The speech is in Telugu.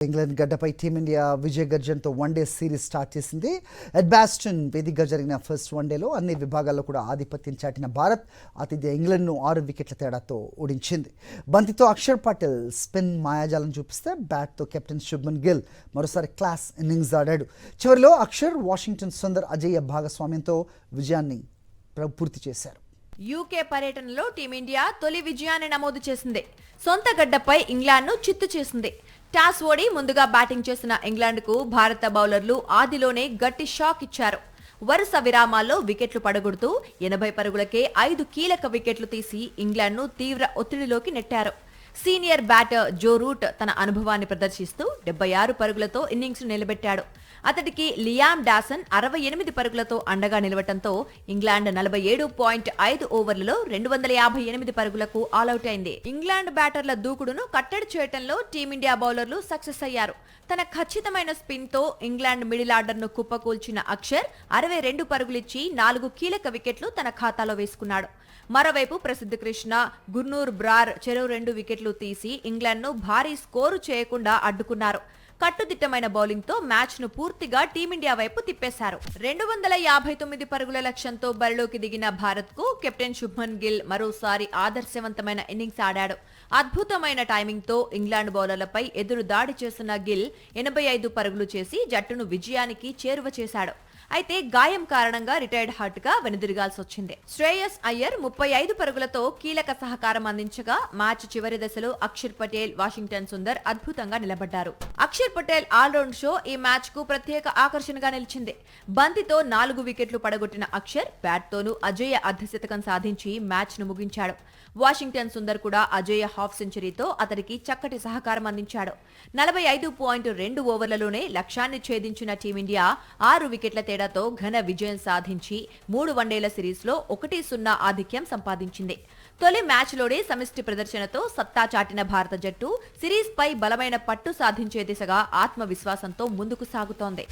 ఇంగ్లాండ్ గడ్డపై టీమిండియా విజయ గర్జన్తో వన్డే సిరీస్ స్టార్ట్ చేసింది. ఎడ్బాస్టన్ వేదికగా జరిగిన ఫస్ట్ వన్డేలో అన్ని విభాగాల్లో కూడా ఆధిపత్యం చాటిన భారత్ ఆతిథ్య ఇంగ్లాండ్ను 6 వికెట్ల తేడాతో ఓడించింది. బంతితో అక్షర్ పటేల్ స్పిన్ మాయాజాలం చూపిస్తే బ్యాట్తో కెప్టెన్ శుభ్మన్ గిల్ మరోసారి క్లాస్ ఇన్నింగ్స్ ఆడాడు. చివరిలో అక్షర్, వాషింగ్టన్ సుందర్, అజయ్య భాగస్వామ్యంతో విజయాన్ని పూర్తి చేశారు. యూకే పర్యటనలో టీమిండియా తొలి విజయాన్ని నమోదు చేసింది. సొంత గడ్డపై ఇంగ్లాండ్ను చిత్తు చేసింది. టాస్ ఓడి ముందుగా బ్యాటింగ్ చేసిన ఇంగ్లాండ్కు భారత బౌలర్లు ఆదిలోనే గట్టి షాక్ ఇచ్చారు. వరుస విరామాల్లో వికెట్లు పడగొడుతూ 80 పరుగులకే 5 కీలక వికెట్లు తీసి ఇంగ్లాండ్ను తీవ్ర ఒత్తిడిలోకి నెట్టారు. సీనియర్ బ్యాటర్ జో రూట్ తన అనుభవాన్ని ప్రదర్శిస్తూ 76 పరుగులతో ఇన్నింగ్స్ నిలబెట్టాడు. అతడికి లియామ్ డాసన్ 68 పరుగులతో అండగా నిలవటంతో ఇంగ్లాండ్ 47.5 ఓవర్లలో 258 పరుగులకు ఆలౌట్ అయింది. ఇంగ్లాండ్ బ్యాటర్ల దూకుడును కట్టడి చేయడంలో టీమిండియా బౌలర్లు సక్సెస్ అయ్యారు. తన ఖచ్చితమైన స్పిన్ తో ఇంగ్లాండ్ మిడిల్ ఆర్డర్ ను కుప్పకూల్చిన అక్షర్ 62 పరుగులిచ్చి 4 కీలక వికెట్లు తన ఖాతాలో వేసుకున్నాడు. మరోవైపు ప్రసిద్ధ కృష్ణ, గుర్నూర్ బ్రార్ చెరో 2 వికెట్లు తీసి ఇంగ్లాండ్ ను భారీ స్కోరు చేయకుండా అడ్డుకున్నారు. కట్టుదిట్టమైన బౌలింగ్ తో మ్యాచ్ ను పూర్తిగా టీమిండియా వైపు తిప్పేశారు. 259 పరుగుల లక్ష్యంతో బరిలోకి దిగిన భారత్ కు కెప్టెన్ శుభ్మన్ గిల్ మరోసారి ఆదర్శవంతమైన ఇన్నింగ్స్ ఆడాడు. అద్భుతమైన టైమింగ్ తో ఇంగ్లాండ్ బౌలర్లపై ఎదురు దాడి చేసిన గిల్ 85 పరుగులు చేసి జట్టును విజయానికి చేరువ చేశాడు. అయితే గాయం కారణంగా రిటైర్డ్ హార్ట్ గా వెనుదిరగాల్సి వచ్చింది. శ్రేయస్ అయ్యర్ 35 పరుగులతో కీలక సహకారం అందించగా మ్యాచ్ చివరి దశలో అక్షర్ పటేల్, వాషింగ్టన్ సుందర్ అద్భుతంగా నిలబడ్డారు. అక్షర్ పటేల్ ఆల్రౌండ్ షో ఈ మ్యాచ్ కు ప్రత్యేక ఆకర్షణగా నిలిచింది. బంతితో 4 వికెట్లు పడగొట్టిన అక్షర్ బ్యాట్ తోనూ అజయ్య అర్ధశతకం సాధించి మ్యాచ్ ను ముగించాడు. వాషింగ్టన్ సుందర్ కూడా అజయ్య హాఫ్ సెంచరీతో అతడికి చక్కటి సహకారం అందించాడు. 45.2 ఓవర్లలోనే లక్ష్యాన్ని ఛేదించిన టీమిండియా 6 వికెట్ల తేడాతో ఘన విజయం సాధించి 3 వన్డేల సిరీస్లో 1-0 ఆధిక్యం సంపాదించింది. తొలి మ్యాచ్లోనే సమిష్టి ప్రదర్శనతో సత్తా చాటిన భారత జట్టు సిరీస్ పై బలమైన పట్టు సాధించే దిశగా ఆత్మవిశ్వాసంతో ముందుకు సాగుతోంది.